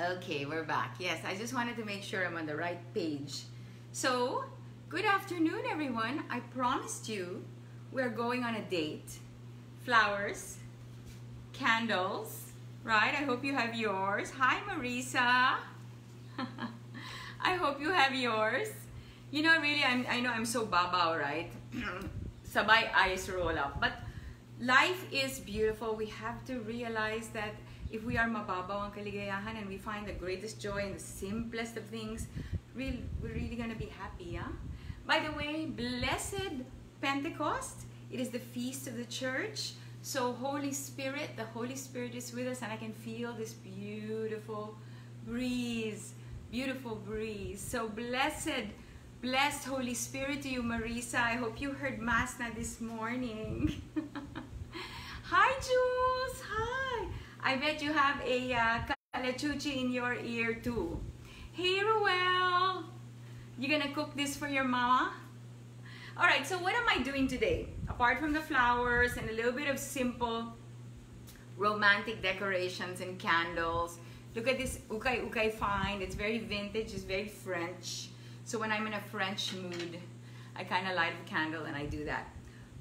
Okay, we're back. Yes, I just wanted to make sure I'm on the right page. So, good afternoon, everyone. I promised you we're going on a date. Flowers, candles, right? I hope you have yours. Hi, Marisa. I hope you have yours. You know, really, I know I'm so babaw, right? Sabay eyes roll up. But life is beautiful. We have to realize that if we are mababaw ang kaligayahan and we find the greatest joy in the simplest of things, we're really going to be happy, yeah? By the way, blessed Pentecost. It is the feast of the church. So Holy Spirit, the Holy Spirit is with us, and I can feel this beautiful breeze. Beautiful breeze. So blessed Holy Spirit to you, Marisa. I hope you heard Masna this morning. Hi, Jules. Hi. I bet you have a kalachuchi in your ear too. Hey, Ruel. You gonna cook this for your mama? All right, so what am I doing today? Apart from the flowers and a little bit of simple romantic decorations and candles, look at this ukay find. It's very vintage, it's very French. So when I'm in a French mood, I kind of light a candle and I do that.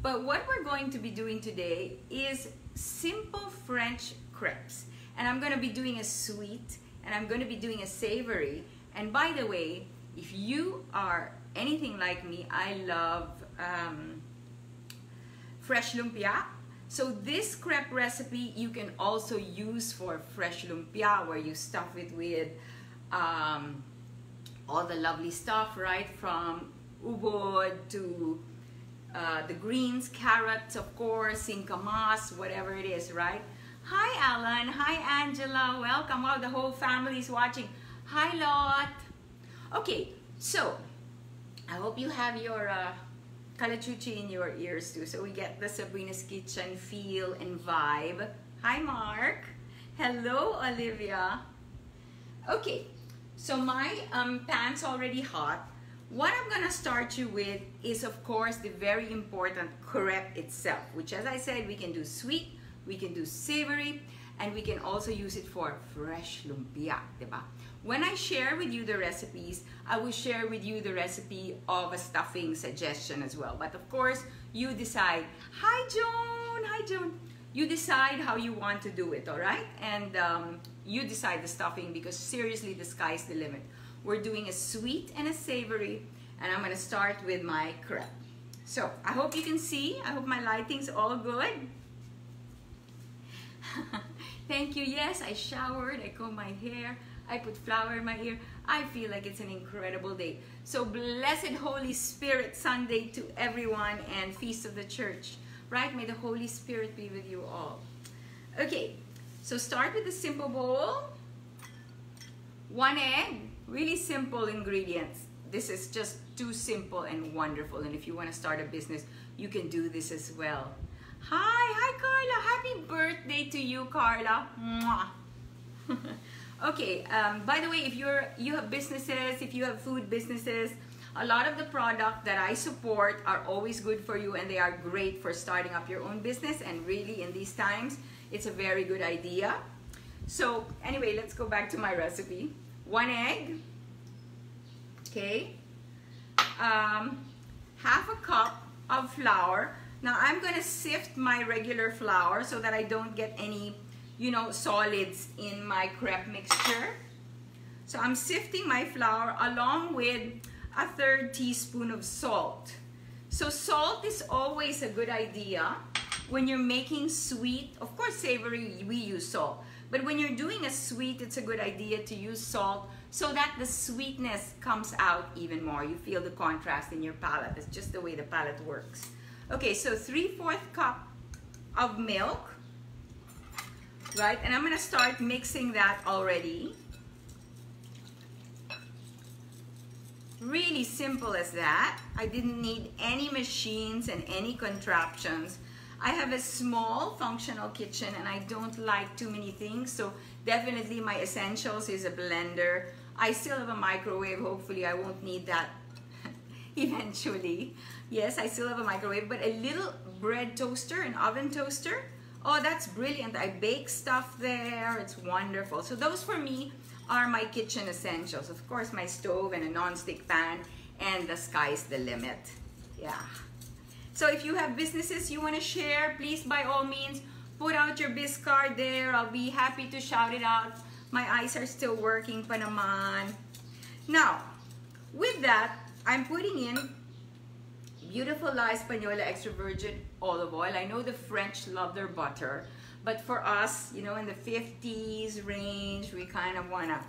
But what we're going to be doing today is simple French crepes. And I'm going to be doing a sweet and I'm going to be doing a savory. And by the way, if you are anything like me, I love fresh lumpia. So this crepe recipe you can also use for fresh lumpia, where you stuff it with all the lovely stuff, right? From ubod to the greens, carrots, of course, singkamas, whatever it is, right? Hi, Alan. Hi, Angela. Welcome. Wow, the whole family is watching. Hi, Lot. Okay, so I hope you have your kalachuchi in your ears too, so we get the Sabrina's Kitchen feel and vibe. Hi, Mark. Hello, Olivia. Okay, so my pan's already hot. What I'm gonna start you with is, of course, the very important crepe itself, which, as I said, we can do sweet, we can do savory, and we can also use it for fresh lumpia, diba? When I share with you the recipes, I will share with you the recipe of a stuffing suggestion as well. But of course, you decide. Hi, Joan. Hi, Joan. You decide how you want to do it, all right? And you decide the stuffing, because seriously, the sky's the limit. We're doing a sweet and a savory, and I'm going to start with my crepe. So I hope you can see. I hope my lighting's all good. Thank you. Yes, I showered. I combed my hair. I put flour in my ear. I feel like it's an incredible day. So blessed Holy Spirit Sunday to everyone, and Feast of the Church, right? May the Holy Spirit be with you all. Okay, so start with the simple bowl. 1 egg, really simple ingredients. This is just too simple and wonderful. And if you want to start a business, you can do this as well. Hi Carla. Happy birthday to you, Carla. Mwah. Okay, by the way, if you have businesses, if you have food businesses, a lot of the product that I support are always good for you, and they are great for starting up your own business. And really, in these times, it's a very good idea. So anyway, let's go back to my recipe. 1 egg, okay, half a cup of flour. Now I'm gonna sift my regular flour so that I don't get any, you know, solids in my crepe mixture. So I'm sifting my flour along with a 1/3 teaspoon of salt. So salt is always a good idea when you're making sweet. Of course, savory, we use salt. But when you're doing a sweet, it's a good idea to use salt so that the sweetness comes out even more. You feel the contrast in your palate. It's just the way the palate works. Okay, so 3/4 cup of milk. Right, and I'm gonna start mixing that already. Really simple as that. I didn't need any machines and any contraptions. I have a small functional kitchen and I don't like too many things, so definitely my essentials is a blender. I still have a microwave. Hopefully I won't need that eventually. Yes, I still have a microwave, but a little bread toaster, an oven toaster. Oh, that's brilliant. I bake stuff there. It's wonderful. So those for me are my kitchen essentials. Of course, my stove and a non-stick pan, and the sky's the limit. Yeah. So if you have businesses you want to share, please by all means put out your biz card there. I'll be happy to shout it out. My eyes are still working pa naman. Now, with that, I'm putting in beautiful La Española extra virgin olive oil. I know the French love their butter, but for us, you know, in the 50s range, we kind of want to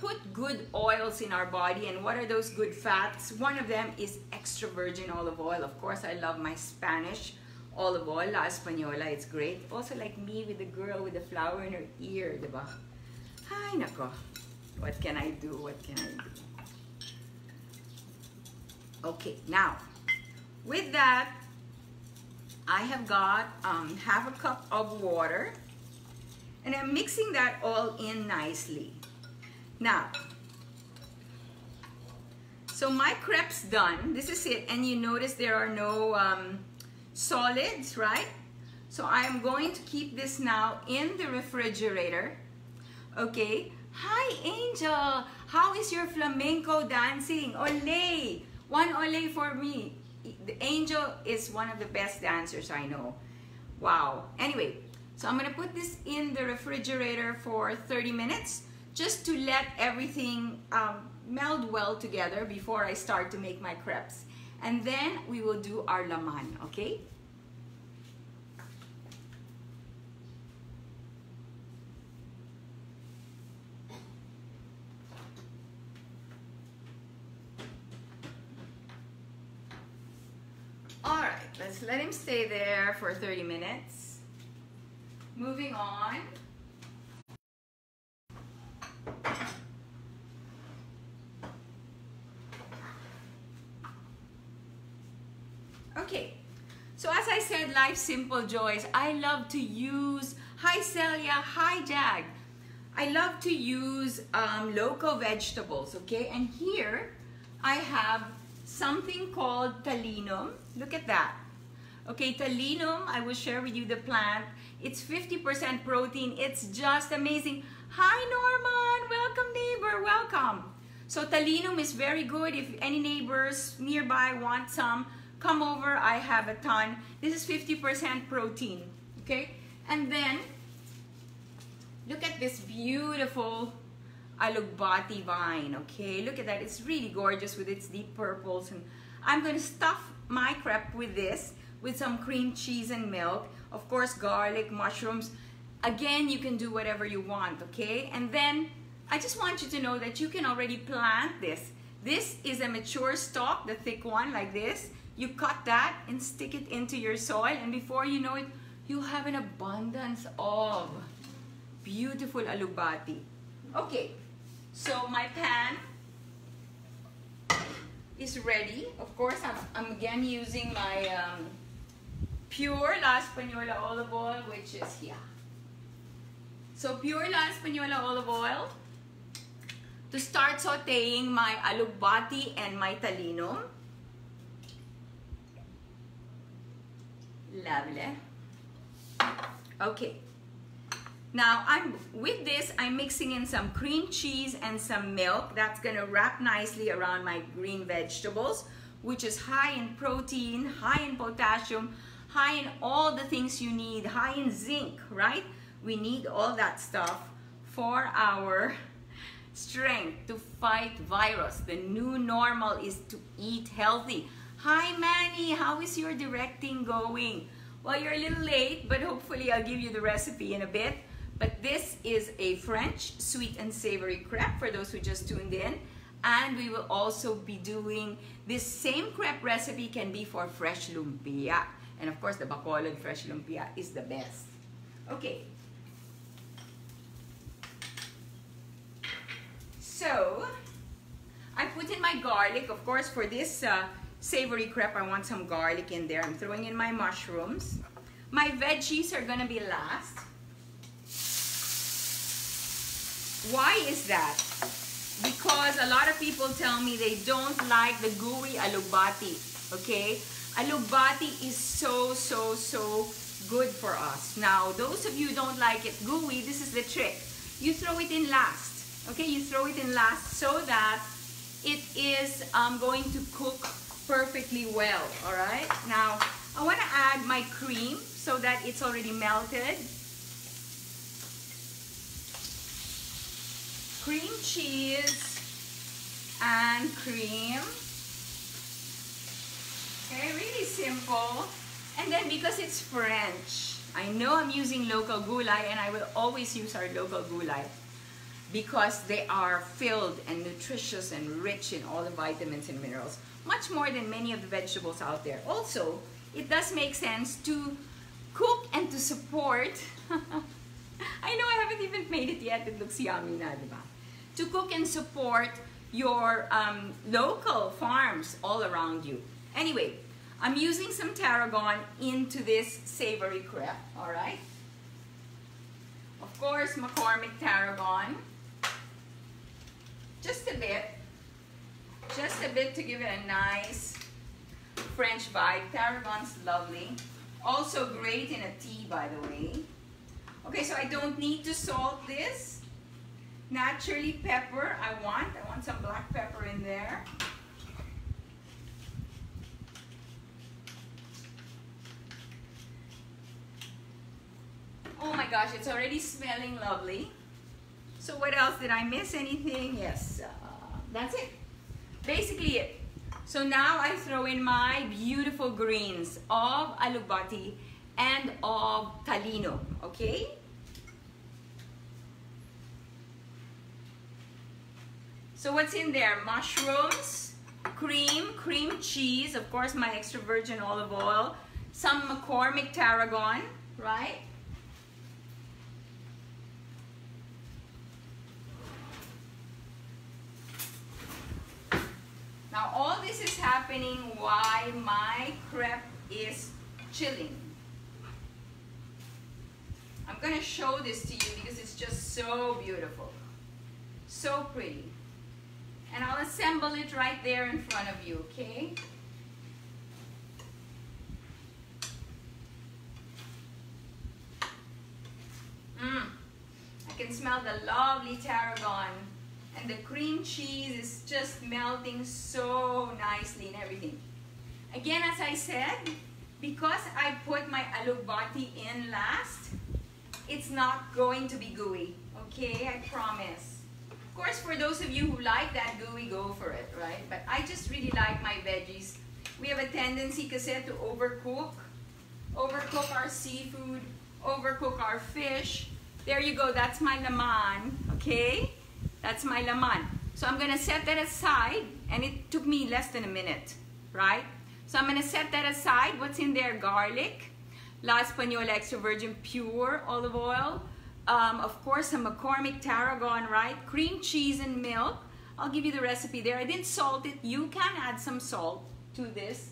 put good oils in our body. And what are those good fats? One of them is extra virgin olive oil. Of course, I love my Spanish olive oil, La Española. It's great. Also like me with the girl with the flower in her ear, diba? Ay, nako. What can I do? What can I do? Okay, now, with that, I have got half a cup of water, and I'm mixing that all in nicely. Now, so my crepe's done. This is it, and you notice there are no solids, right? So I am going to keep this now in the refrigerator. Okay. Hi, Angel. How is your flamenco dancing? Ole! One ole for me. The Angel is one of the best dancers I know. Wow. Anyway, so I'm going to put this in the refrigerator for 30 minutes just to let everything meld well together before I start to make my crepes. And then we will do our laman, okay? All right, let's let him stay there for 30 minutes. Moving on. Okay, so as I said, Life's Simple Joys, I love to use, hi Celia, hi Jag. I love to use local vegetables, okay? And here I have something called talinum. Look at that. Okay, talinum, I will share with you the plant. It's 50% protein. It's just amazing. Hi Norman, welcome neighbor, welcome. So talinum is very good. If any neighbors nearby want some, come over, I have a ton. This is 50% protein, okay? And then, look at this beautiful alugbati vine, okay? Look at that, it's really gorgeous with its deep purples. And I'm gonna stuff my crepe with this, with some cream cheese and milk. Of course, garlic, mushrooms. Again, you can do whatever you want, okay? And then, I just want you to know that you can already plant this. This is a mature stalk, the thick one like this. You cut that and stick it into your soil, and before you know it, you have an abundance of beautiful alugbati. Okay, so my pan is ready. Of course, I'm again using my pure La Española olive oil, which is here. So pure La Española olive oil to start sauteing my alugbati and my talinum. Lovely. Okay. Now with this, I'm mixing in some cream cheese and some milk. That's gonna wrap nicely around my green vegetables, which is high in protein, high in potassium, high in all the things you need, high in zinc, right? We need all that stuff for our strength to fight virus. The new normal is to eat healthy. Hi Manny, how is your directing going? Well, you're a little late, but hopefully I'll give you the recipe in a bit. But this is a French sweet and savory crepe for those who just tuned in. And we will also be doing this same crepe recipe can be for fresh lumpia. And of course, the Bacolod fresh lumpia is the best. Okay. So, I put in my garlic. Of course, for this savory crepe, I want some garlic in there. I'm throwing in my mushrooms. My veggies are gonna be last. Why is that? Because a lot of people tell me they don't like the gooey alugbati, okay? Alugbati is so good for us. Now, those of you who don't like it gooey, this is the trick. you throw it in last. Okay, you throw it in last so that it is going to cook perfectly well. All right, now I want to add my cream so that it's already melted. Cream cheese and cream. Okay, really simple. And then because it's French, I know I'm using local gulay, and I will always use our local gulay because they are filled and nutritious and rich in all the vitamins and minerals, much more than many of the vegetables out there. Also, it does make sense to cook and to support. I know I haven't even made it yet. It looks yummy na, diba? To cook and support your local farms all around you. Anyway, I'm using some tarragon into this savory crepe, all right? Of course, McCormick tarragon. Just a bit to give it a nice French vibe. Tarragon's lovely. Also great in a tea, by the way. Okay, so I don't need to salt this. Naturally, pepper I want some black pepper in there. Oh my gosh, it's already smelling lovely. So what else? Did I miss anything? Yes, that's it. Basically it. So now I throw in my beautiful greens of alugbati and of talino, okay? So what's in there? Mushrooms, cream cheese, of course my extra virgin olive oil, some McCormick tarragon, right? Now all this is happening while my crepe is chilling. I'm going to show this to you because it's just so beautiful. So pretty. And I'll assemble it right there in front of you, okay? I can smell the lovely tarragon. And the cream cheese is just melting so nicely and everything. Again, as I said, because I put my alugbati in last, it's not going to be gooey, okay? I promise. Of course, for those of you who like that gooey, go for it, right? But I just really like my veggies. We have a tendency kasi to overcook our seafood, overcook our fish. There you go, that's my laman, okay? That's my laman. So I'm gonna set that aside, and it took me less than a minute, right? So I'm gonna set that aside. What's in there? Garlic, La Española extra virgin pure olive oil, of course some McCormick tarragon, right? Cream cheese and milk. I'll give you the recipe there. I didn't salt it. You can add some salt to this.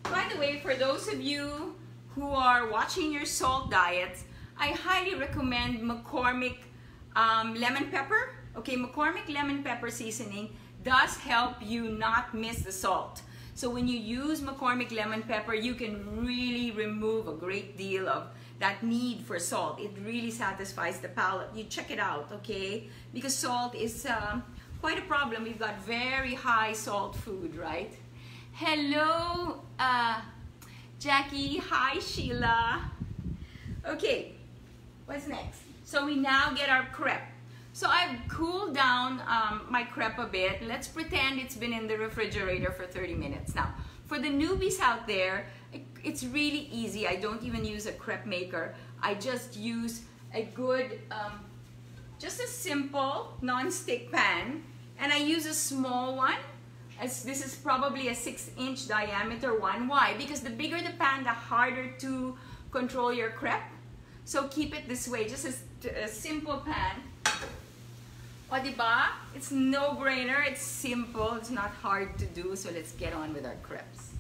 By the way, for those of you who are watching your salt diets, I highly recommend McCormick lemon pepper. Okay, McCormick lemon pepper seasoning does help you not miss the salt. So when you use McCormick lemon pepper, you can really remove a great deal of that need for salt. It really satisfies the palate. You check it out, okay? Because salt is quite a problem. We've got very high salt food, right? Hello, Jackie. Hi, Sheila. Okay, what's next? So we now get our crepe. So I've cooled down my crepe a bit. Let's pretend it's been in the refrigerator for 30 minutes. Now, for the newbies out there, it's really easy. I don't even use a crepe maker. I just use a good, just a simple non-stick pan. And I use a small one. As this is probably a 6-inch diameter one. Why? Because the bigger the pan, the harder to control your crepe. So keep it this way, just a simple pan. O diba? It's no-brainer, it's simple, it's not hard to do, so let's get on with our crepes.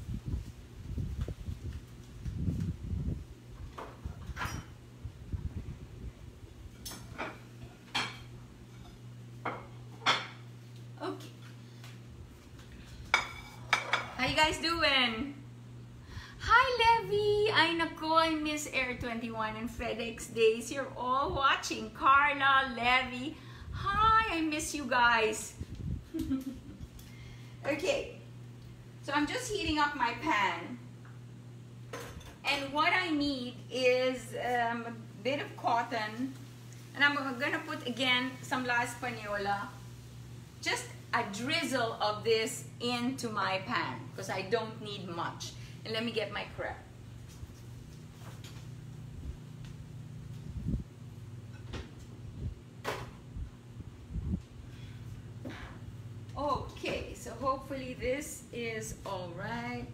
Okay. How you guys doing? Hi, Levy! Ay, nako, I miss Air 21 and FedEx Days. You're all watching. Carla, Levy. Hi, I miss you guys. Okay, so I'm just heating up my pan. And what I need is a bit of cotton. And I'm gonna put, again, some La Española. Just a drizzle of this into my pan because I don't need much. And let me get my crepe. Okay, so hopefully this is all right.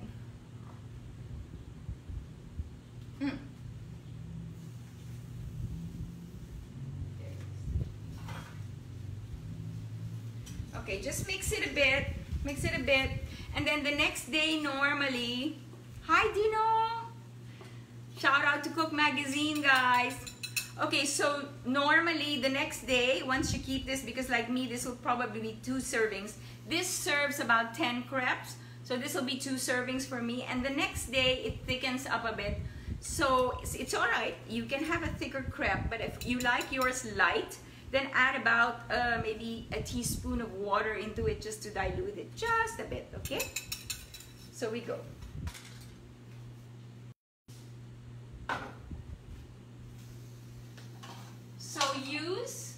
Okay, just mix it a bit, and then the next day normally, hi Dino, shout out to Cook Magazine guys. Okay, so normally the next day, once you keep this, because like me, this will probably be 2 servings. This serves about 10 crepes, so this will be 2 servings for me, and the next day it thickens up a bit. So it's all right, you can have a thicker crepe, but if you like yours light, then add about maybe a teaspoon of water into it just to dilute it just a bit, okay? So we go. So use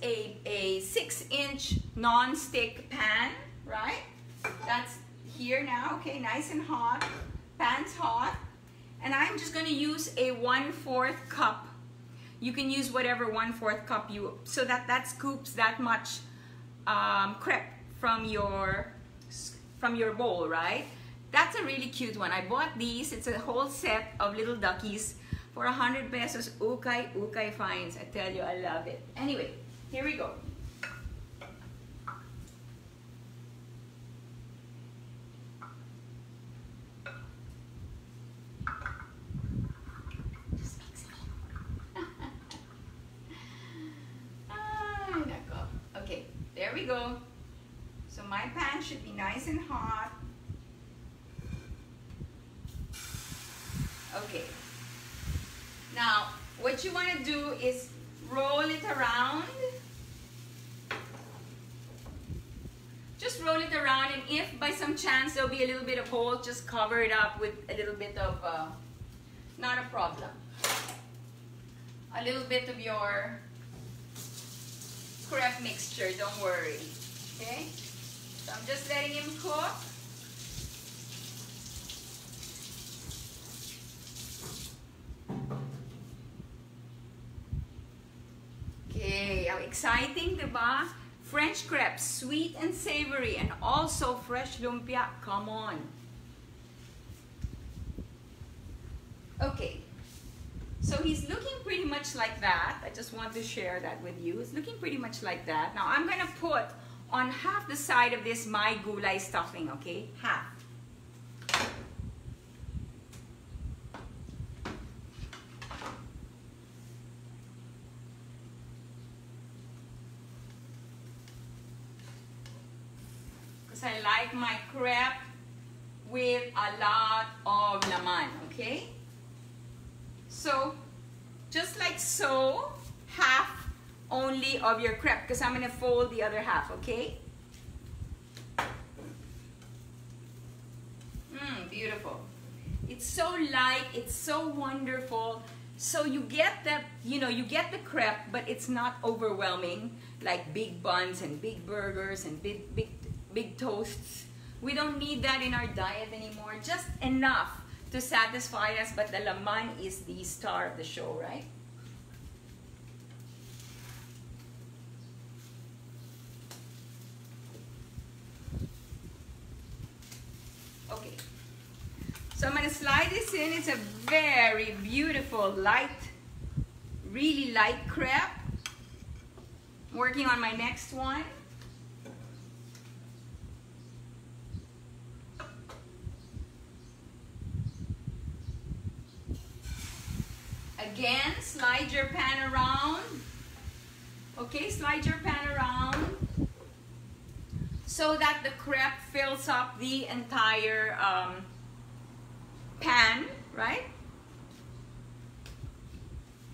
a 6-inch non-stick pan, right? That's here now, okay, nice and hot. Pan's hot. And I'm just gonna use a 1/4 cup. You can use whatever 1/4 cup so that scoops that much crepe from your bowl, right? That's a really cute one. I bought these. It's a whole set of little duckies for 100 pesos. Ukay finds. I tell you, I love it. Anyway, here we go. There we go. So my pan should be nice and hot. Okay. Now, what you want to do is roll it around. Just roll it around, and if by some chance there'll be a little bit of hole, just cover it up with a little bit of, not a problem, a little bit of your crepe mixture, don't worry, okay? So I'm just letting him cook. Okay, how exciting, diba? French crepes, sweet and savory, and also fresh lumpia, come on. Okay. So he's looking pretty much like that. I just want to share that with you. It's looking pretty much like that. Now I'm going to put on half the side of this my gulay stuffing, okay? Half. Because I like my crepe with a lot of laman, okay? So, just like so, half only of your crepe, because I'm going to fold the other half, okay? Beautiful. It's so light, it's so wonderful. So you get the, you get the crepe, but it's not overwhelming, like big buns and big burgers and big toasts. We don't need that in our diet anymore. Just enough to satisfy us, but the laman is the star of the show, right? Okay, so I'm gonna slide this in. It's a very beautiful, light, really light crepe. Working on my next one. Again, slide your pan around. Okay, slide your pan around. so that the crepe fills up the entire pan, right?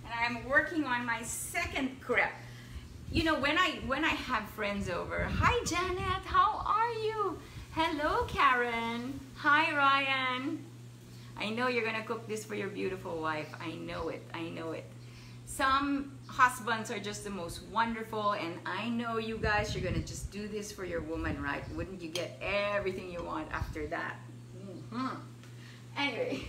And I'm working on my second crepe. You know, when I have friends over, hi Janet, how are you? Hello Karen, hi Ryan. I know you're gonna cook this for your beautiful wife. I know it, I know it. Some husbands are just the most wonderful, and I know you guys, you're gonna just do this for your woman, right? Wouldn't you get everything you want after that? Anyway,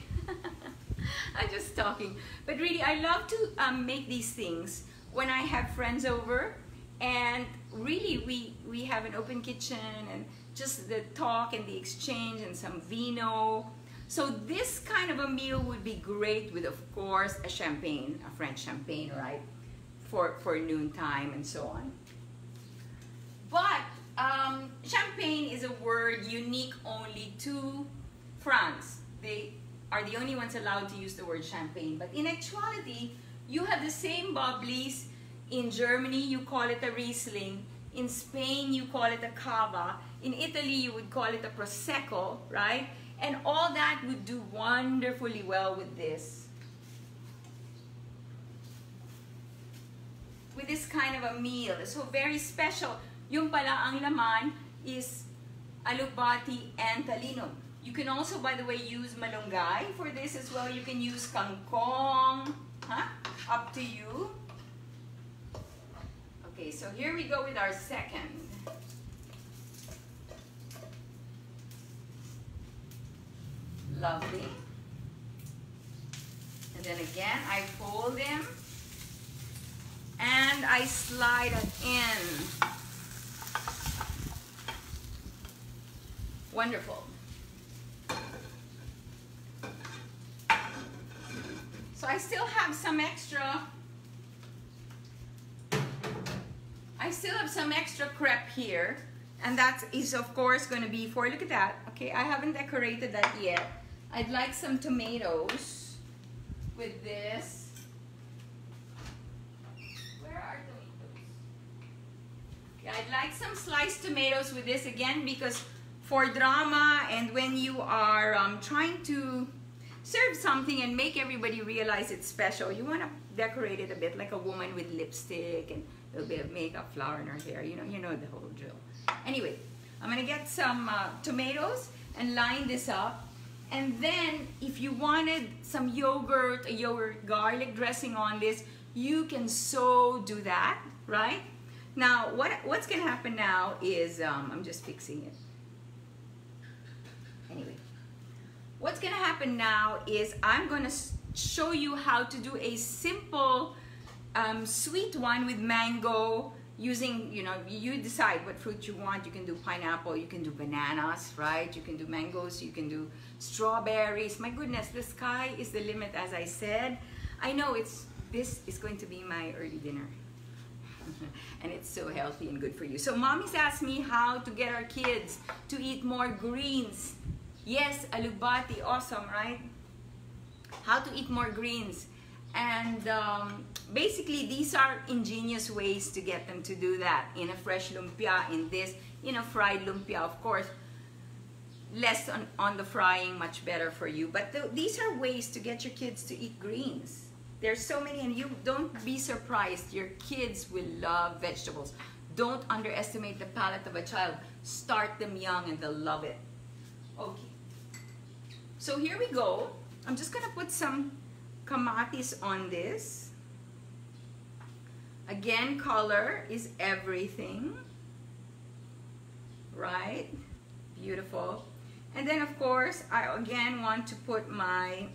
I'm just talking. But really, I love to make these things when I have friends over, and really we have an open kitchen and just the talk and the exchange and some vino. So this kind of a meal would be great with, of course, a champagne, a French champagne, right? For noontime and so on. But champagne is a word unique only to France. They are the only ones allowed to use the word champagne. But in actuality, you have the same bubblies. In Germany, you call it a Riesling. In Spain, you call it a Cava. In Italy, you would call it a Prosecco, right? And all that would do wonderfully well with this. With this kind of a meal. So very special. Yung pala ang laman is alubati and talino. You can also, by the way, use malunggay for this as well. You can use kangkong. Huh? Up to you. Okay, so here we go with our second. Lovely. And then again, I fold them and I slide it in. Wonderful. So I still have some extra. I still have some extra crepe here, and that is of course going to be for, look at that. Okay, I haven't decorated that yet. I'd like some tomatoes with this. Where are tomatoes? Okay, I'd like some sliced tomatoes with this again, because for drama and when you are trying to serve something and make everybody realize it's special, you want to decorate it a bit like a woman with lipstick and a little bit of makeup, flour in her hair. You know the whole drill. Anyway, I'm gonna get some tomatoes and line this up. And then if you wanted some yogurt, a yogurt garlic dressing on this, you can so do that, right? Now, what's gonna happen now is, I'm just fixing it. Anyway, what's gonna happen now is I'm gonna show you how to do a simple sweet one with mango, using, you decide what fruit you want. You can do pineapple, you can do bananas, right? You can do mangoes, you can do strawberries. My goodness, the sky is the limit, as I said. I know this is going to be my early dinner. And it's so healthy and good for you. So mommy's asked me how to get our kids to eat more greens. Yes, alubati, awesome, right? How to eat more greens. And basically, these are ingenious ways to get them to do that. In a fresh lumpia, in a fried lumpia, of course, less on the frying, much better for you. But these are ways to get your kids to eat greens. There's so many, and you don't be surprised. Your kids will love vegetables. Don't underestimate the palate of a child. Start them young and they'll love it. Okay. So here we go. I'm just gonna put some kamatis on this. Again, color is everything, right? Beautiful. And then of course, I again want to put my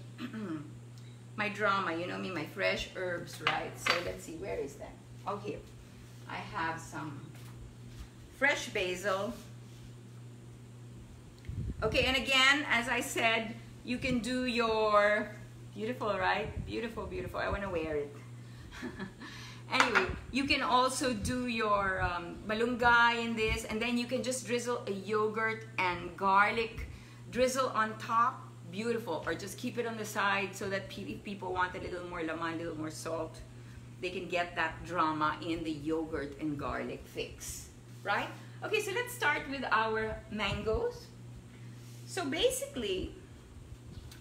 my drama, you know me, my fresh herbs, right? So let's see, where is that? Oh, here. I have some fresh basil. Okay, and again, as I said, you can do your, beautiful, right? Beautiful, beautiful. I want to wear it. Anyway, you can also do your malunggay in this, and then you can just drizzle a yogurt and garlic drizzle on top. Beautiful. Or just keep it on the side so that if people want a little more laman, a little more salt, they can get that drama in the yogurt and garlic fix, right? Okay, so let's start with our mangoes. So basically,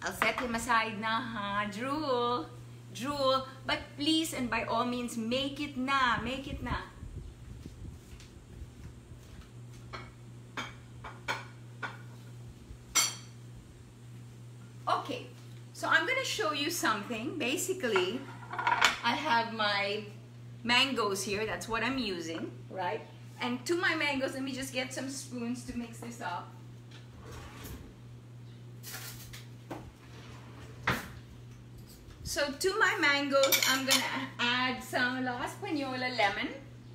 I'll set him aside na ha. Drool. Drool. But please and by all means, make it na. Make it na. Okay, so I'm going to show you something. Basically, I have my mangoes here. That's what I'm using, right? And to my mangoes, let me just get some spoons to mix this up. So to my mangoes, I'm going to add some La Española lemon,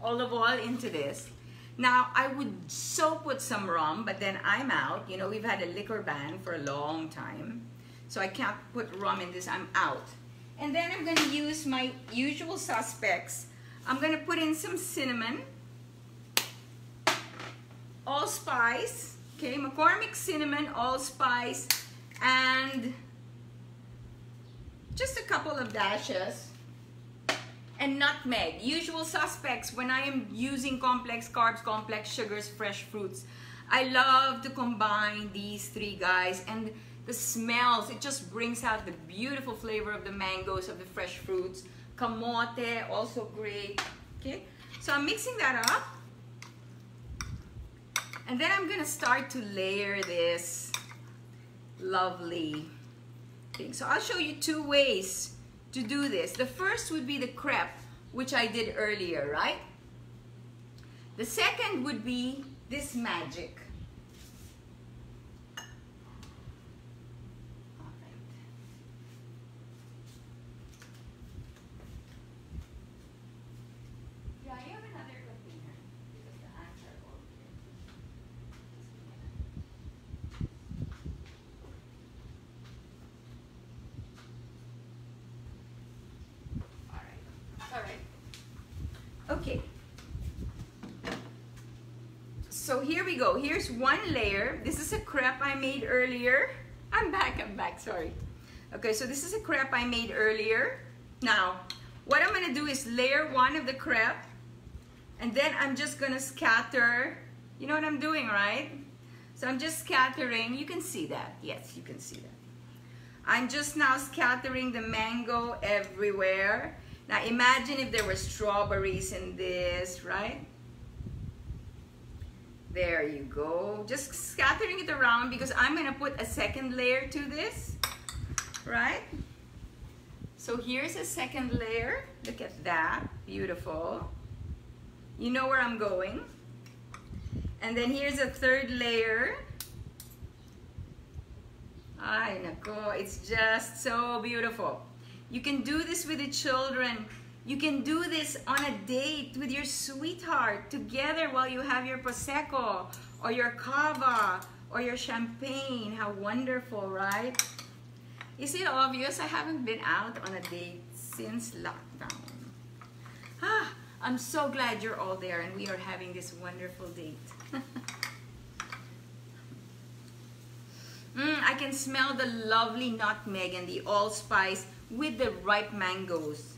olive oil into this. Now, I would so put some rum, but then I'm out. You know, we've had a liquor ban for a long time. So I can't put rum in this, I'm out. And then I'm gonna use my usual suspects. I'm gonna put in some cinnamon, allspice, okay, McCormick cinnamon, allspice, and just a couple of dashes, and nutmeg. Usual suspects when I am using complex carbs, complex sugars, fresh fruits. I love to combine these three guys, and the smells, it just brings out the beautiful flavor of the mangoes, of the fresh fruits. Kamote, also great. Okay, so I'm mixing that up. And then I'm gonna start to layer this lovely thing. So I'll show you two ways to do this. The first would be the crepe, which I did earlier, right? The second would be this magic. Okay, so here we go. Here's one layer. This is a crepe I made earlier. I'm back, sorry. Okay, so this is a crepe I made earlier. Now, what I'm gonna do is layer one of the crepe, and then I'm just gonna scatter. You know what I'm doing, right? So I'm just scattering. You can see that. Yes, you can see that. I'm just now scattering the mango everywhere. Now imagine if there were strawberries in this, right? There you go. Just scattering it around because I'm gonna put a second layer to this, right? So here's a second layer. Look at that, beautiful. You know where I'm going. And then here's a third layer. Ay, nako, it's just so beautiful. You can do this with the children. You can do this on a date with your sweetheart together while you have your Prosecco or your Cava or your champagne. How wonderful, right? Is it obvious I haven't been out on a date since lockdown? Ah, I'm so glad you're all there and we are having this wonderful date. I can smell the lovely nutmeg and the allspice with the ripe mangoes.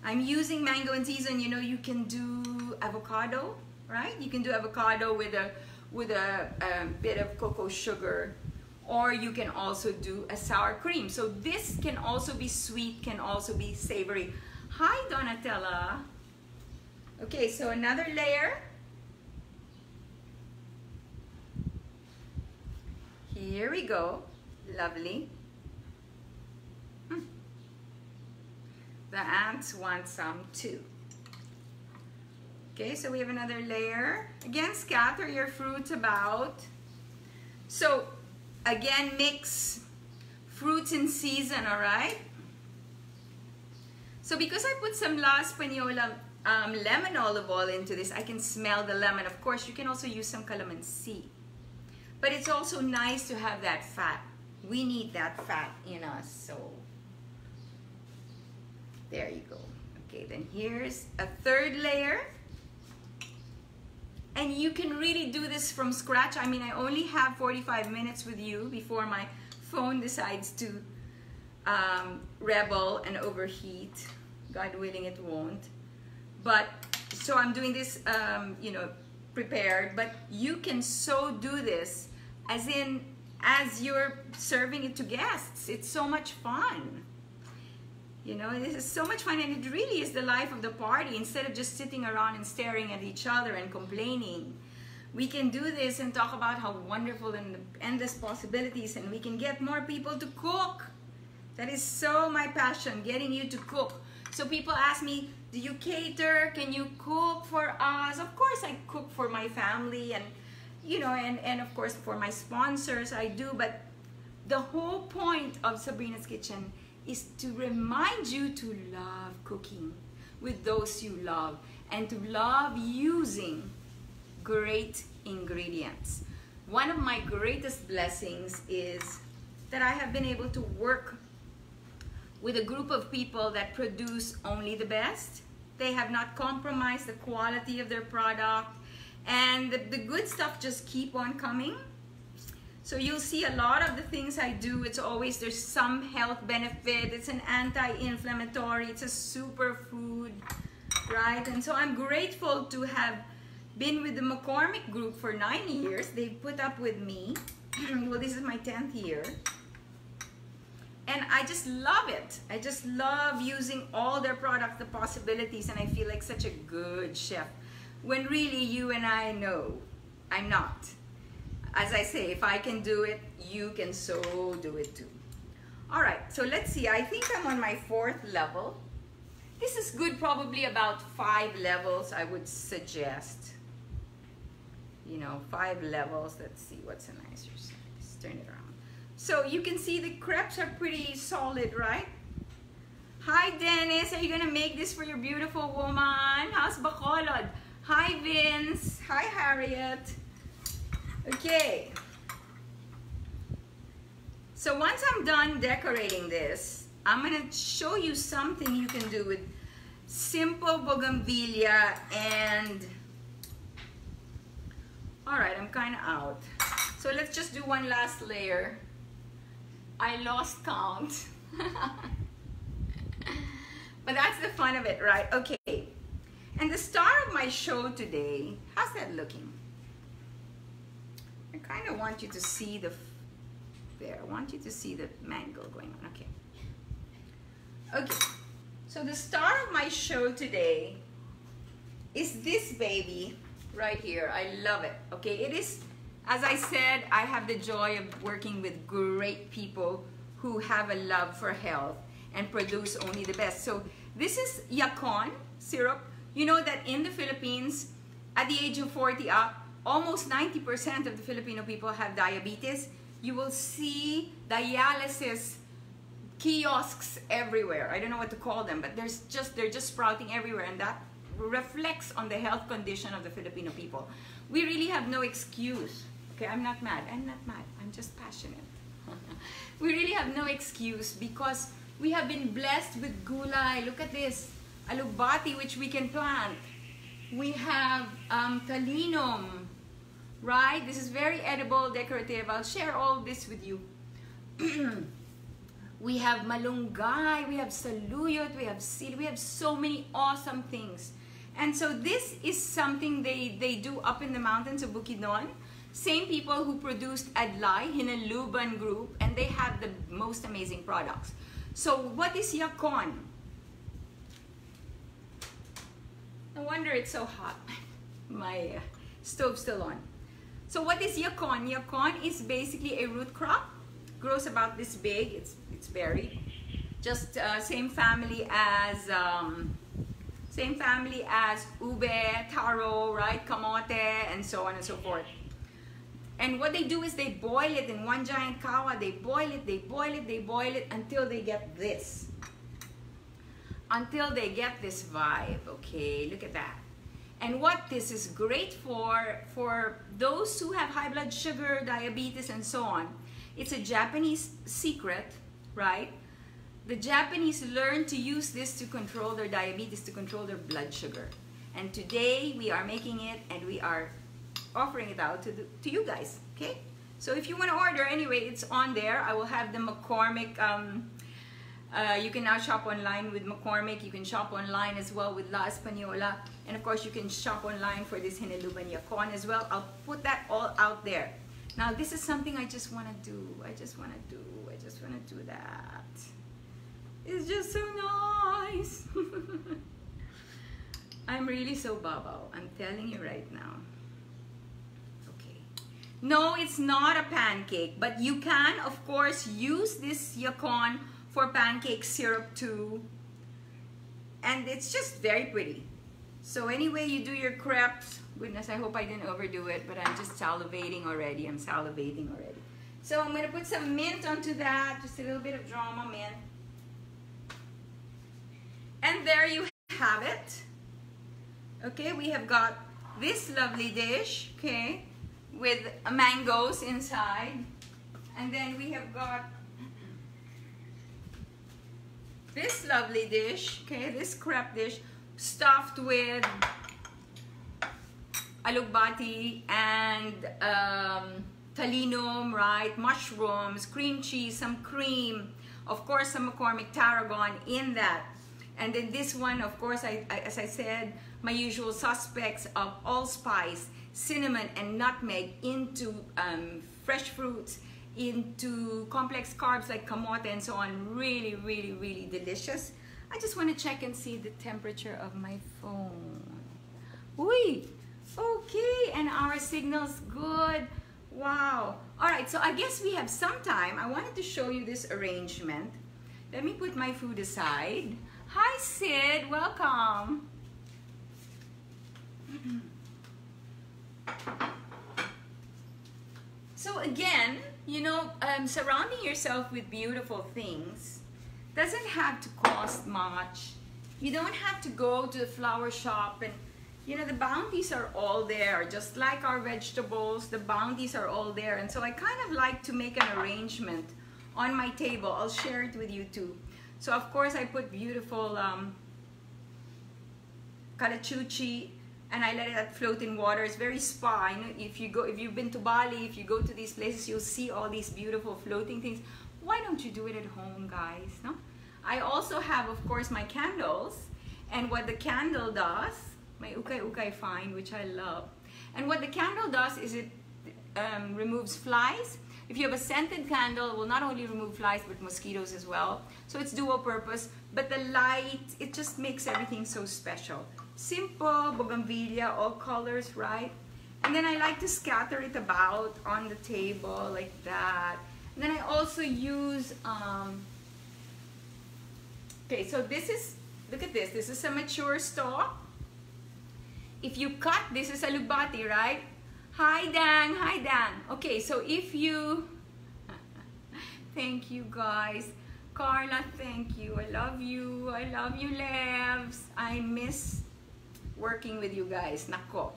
I'm using mango in season. You know, you can do avocado, right? You can do avocado with a bit of cocoa sugar, or you can also do a sour cream. So this can also be sweet, can also be savory. Hi, Donatella. Okay, so another layer. Here we go. Lovely. The ants want some too. Okay, so we have another layer. Again, scatter your fruits about. So, again, mix fruits in season, all right? So because I put some La Española lemon olive oil into this, I can smell the lemon. Of course, you can also use some calamansi. But it's also nice to have that fat. We need that fat in us, so there you go. Okay, then here's a third layer. And you can really do this from scratch. I mean, I only have 45 minutes with you before my phone decides to rebel and overheat. God willing, it won't. But, so I'm doing this, you know, prepared, but you can so do this as you're serving it to guests. It's so much fun. You know, this is so much fun, and it really is the life of the party. Instead of just sitting around and staring at each other and complaining, we can do this and talk about how wonderful and the endless possibilities, and we can get more people to cook. That is so my passion, getting you to cook. So people ask me, do you cater? Can you cook for us? Of course I cook for my family, and you know, and of course for my sponsors I do, but the whole point of Sabrina's Kitchen is to remind you to love cooking with those you love, and to love using great ingredients. One of my greatest blessings is that I have been able to work with a group of people that produce only the best. They have not compromised the quality of their product, and the good stuff just keep on coming. So you'll see a lot of the things I do, it's always, there's some health benefit, it's an anti-inflammatory, it's a superfood, right? And so I'm grateful to have been with the McCormick Group for 9 years. They've put up with me. Well, this is my 10th year. And I just love it. I just love using all their products, the possibilities, and I feel like such a good chef. When really you and I know I'm not. As I say, if I can do it, you can so do it too. All right, so let's see. I think I'm on my 4th level. This is good, probably about 5 levels, I would suggest. You know, 5 levels. Let's see what's a nicer side. Let's turn it around. So you can see the crepes are pretty solid, right? Hi, Dennis. Are you gonna make this for your beautiful woman? How's Bacolod? Hi, Vince. Hi, Harriet. Okay. So once I'm done decorating this, I'm gonna show you something you can do with simple bougainvillea and... All right, I'm kind of out. So let's just do one last layer. I lost count. But that's the fun of it, right? Okay. And the star of my show today, how's that looking? I kind of want you to see I want you to see the mango going on. Okay. Okay. So the star of my show today is this baby right here. I love it. Okay. It is, as I said, I have the joy of working with great people who have a love for health and produce only the best. So this is Yacon syrup. You know that in the Philippines, at the age of 40 up, almost 90% of the Filipino people have diabetes. You will see dialysis kiosks everywhere. I don't know what to call them, but they're just sprouting everywhere, and that reflects on the health condition of the Filipino people. We really have no excuse. Okay, I'm not mad. I'm not mad. I'm just passionate. We really have no excuse because we have been blessed with gulay. Look at this. Alugbati, which we can plant. We have talinum, right? This is very edible, decorative. I'll share all this with you. We have malunggay, we have saluyot, we have seed, we have so many awesome things. And so this is something they do up in the mountains of Bukidnon. Same people who produced Adlay, Hinaluban Group, and they have the most amazing products. So what is Yacon? No wonder it's so hot. My stove's still on. So what is Yacon? Yacon is basically a root crop. Grows about this big. It's berry. Just same family as ube, taro, right, kamote, and so on and so forth. And what they do is they boil it in one giant kawa. They boil it, they boil it, they boil it until they get this. Until they get this vibe, okay? Look at that. And what this is great for those who have high blood sugar, diabetes, and so on. It's a Japanese secret, right? The Japanese learned to use this to control their diabetes, to control their blood sugar. And today we are making it and we are offering it out to you guys, okay? So if you want to order, anyway, it's on there. I will have the McCormick You can now shop online with McCormick. You can shop online as well with La Española. And of course, you can shop online for this Hinaluban Yacon as well. I'll put that all out there. Now, this is something I just want to do. I just want to do that. It's just so nice. I'm really so babaw. I'm telling you right now. Okay. No, it's not a pancake, but you can, of course, use this yacon for pancake syrup too. And it's just very pretty. So anyway, you do your crepes. Goodness, I hope I didn't overdo it, but I'm just salivating already. I'm salivating already. So I'm gonna put some mint onto that, just a little bit of drama mint. And there you have it. Okay, we have got this lovely dish, okay, with mangoes inside. And then we have got this lovely dish, okay, this crepe dish stuffed with alugbati and talinum, right, mushrooms, cream cheese, some cream, of course some McCormick tarragon in that. And then this one, of course, as I said, my usual suspects of allspice, cinnamon, and nutmeg into fresh fruits, into complex carbs like kamote and so on. Really, really, really delicious. I just want to check and see the temperature of my phone. Uy, okay, and our signal's good. Wow. All right, so I guess we have some time. I wanted to show you this arrangement. Let me put my food aside. Hi, Sid. Welcome. So again, you know, surrounding yourself with beautiful things doesn't have to cost much. You don't have to go to the flower shop, and you know, the bounties are all there. Just like our vegetables, the bounties are all there. And so I kind of like to make an arrangement on my table. I'll share it with you too. So of course I put beautiful calachuchi, and I let it float in water. It's very spa. You know, if you've been to Bali, if you go to these places, you'll see all these beautiful floating things. Why don't you do it at home, guys? No? I also have, of course, my candles, and what the candle does, my ukay fine, which I love. And what the candle does is it removes flies. If you have a scented candle, it will not only remove flies, but mosquitoes as well. So it's dual purpose, but the light, it just makes everything so special. Simple, bougainvillea, all colors, right? And then I like to scatter it about on the table like that. And then I also use, okay, so this is, look at this. This is a mature stalk. If you cut, this is alugbati, right? Hi, Dan. Hi, Dan. Okay, so if you, thank you, guys. Carla, thank you. I love you. I love you, Levs. I miss working with you guys. Nako.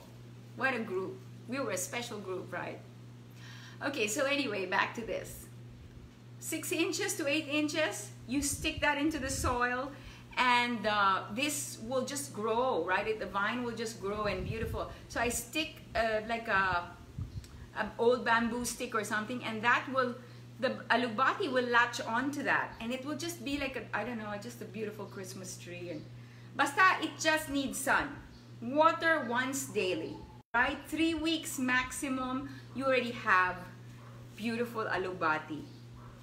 What a group. We were a special group, right? Okay, so anyway, back to this. 6 inches to 8 inches, you stick that into the soil, and this will just grow, right? The vine will just grow and beautiful. So I stick like an old bamboo stick or something, and that will, the alugbati will latch onto that, and it will just be like a, I don't know, just a beautiful Christmas tree. And basta, it just needs sun. Water once daily, right? 3 weeks maximum, you already have beautiful alugbati,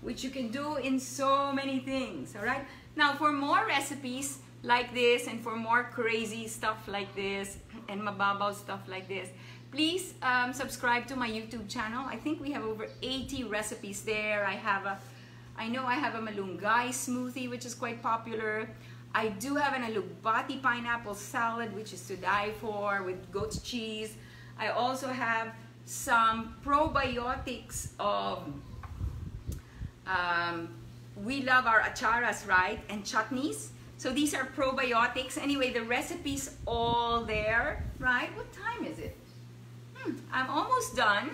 which you can do in so many things, all right? Now, for more recipes like this, and for more crazy stuff like this, and mababaw stuff like this, please subscribe to my YouTube channel. I think we have over 80 recipes there. I know I have a malunggay smoothie, which is quite popular. I do have an alugbati pineapple salad, which is to die for, with goat's cheese. I also have some probiotics of, we love our acharas, right? And chutneys. So these are probiotics. Anyway, the recipe's all there, right? What time is it? I'm almost done.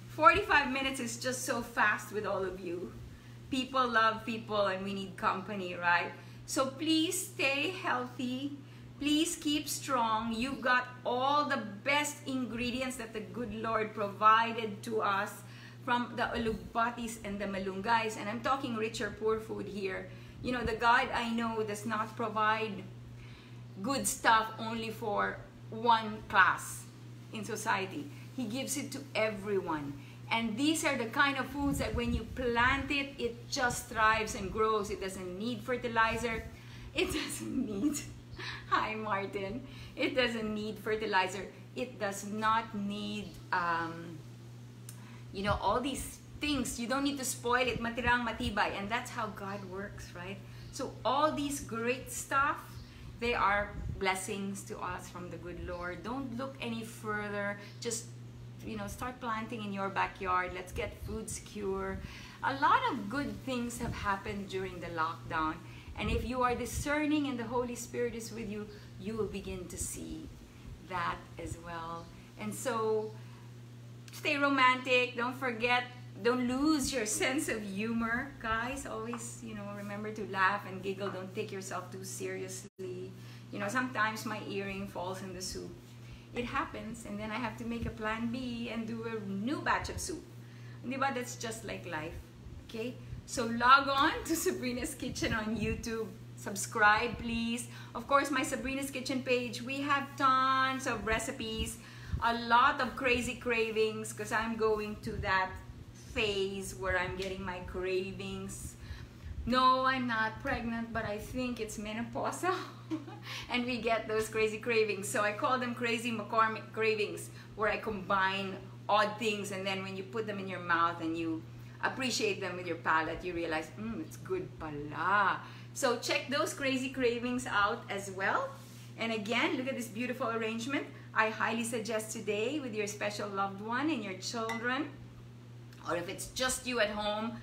45 minutes is just so fast with all of you. People love people, and we need company, right? So please stay healthy. Please keep strong. You've got all the best ingredients that the good Lord provided to us from the alugbatis and the malunggays. And I'm talking rich or poor food here. You know, the God I know does not provide good stuff only for one class in society. He gives it to everyone. And these are the kind of foods that when you plant it, it just thrives and grows. It doesn't need fertilizer. It doesn't need, hi Martin, it doesn't need fertilizer. It does not need, you know, all these things. You don't need to spoil it, matirang matibay. And that's how God works, right? So all these great stuff, they are blessings to us from the good Lord. Don't look any further. Just, you know, start planting in your backyard. Let's get food secure. A lot of good things have happened during the lockdown. And if you are discerning and the Holy Spirit is with you, you will begin to see that as well. And so, stay romantic. Don't forget, don't lose your sense of humor, guys. Always, you know, remember to laugh and giggle. Don't take yourself too seriously. You know, sometimes my earring falls in the soup. It happens, and then I have to make a plan B and do a new batch of soup. Diba? That's just like life, okay? So log on to Sabrina's Kitchen on YouTube. Subscribe, please. Of course, my Sabrina's Kitchen page, we have tons of recipes, a lot of crazy cravings, because I'm going to that phase where I'm getting my cravings. No, I'm not pregnant, but I think it's menopause. And we get those crazy cravings. So I call them crazy McCormick cravings, where I combine odd things, and then when you put them in your mouth and you appreciate them with your palate, you realize, it's good pala. So check those crazy cravings out as well. And again, look at this beautiful arrangement. I highly suggest today with your special loved one and your children, or if it's just you at home,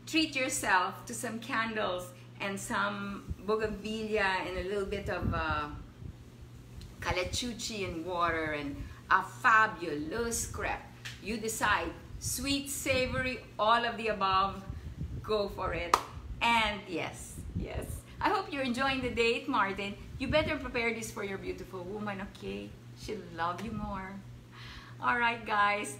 treat yourself to some candles and some bougainvillea and a little bit of calachuchi and water and a fabulous crepe. You decide, sweet, savory, all of the above, go for it. And yes, yes, I hope you're enjoying the date, Martin. You better prepare this for your beautiful woman, okay? She'll love you more. All right, guys.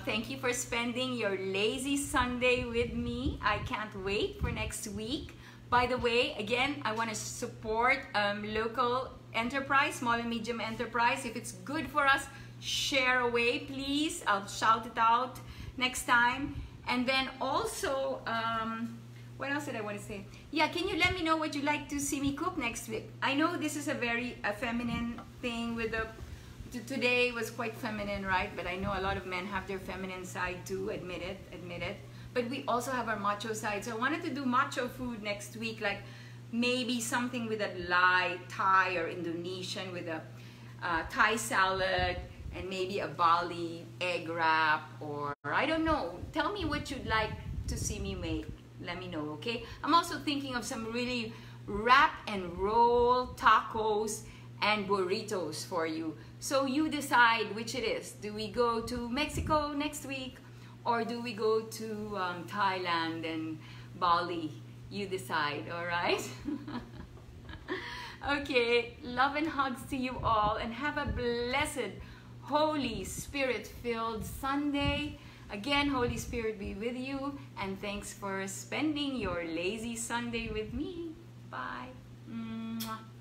Thank you for spending your lazy Sunday with me. I can't wait for next week. By the way, again, I want to support local enterprise, small and medium enterprise. If it's good for us, share away, please. I'll shout it out next time. And then also, what else did I want to say? Yeah, can you let me know what you'd like to see me cook next week? I know this is a very feminine thing with the... Today was quite feminine, right? But I know a lot of men have their feminine side too, admit it. But we also have our macho side. So I wanted to do macho food next week, like maybe something with a Thai or Indonesian with a Thai salad and maybe a Bali egg wrap, or I don't know. Tell me what you'd like to see me make. Let me know, okay? I'm also thinking of some really wrap and roll tacos and burritos for you. So you decide which it is. Do we go to Mexico next week, or do we go to Thailand and Bali? You decide, all right? Okay, love and hugs to you all, and have a blessed, Holy Spirit-filled Sunday. Again, Holy Spirit be with you, and thanks for spending your lazy Sunday with me. Bye. Mwah.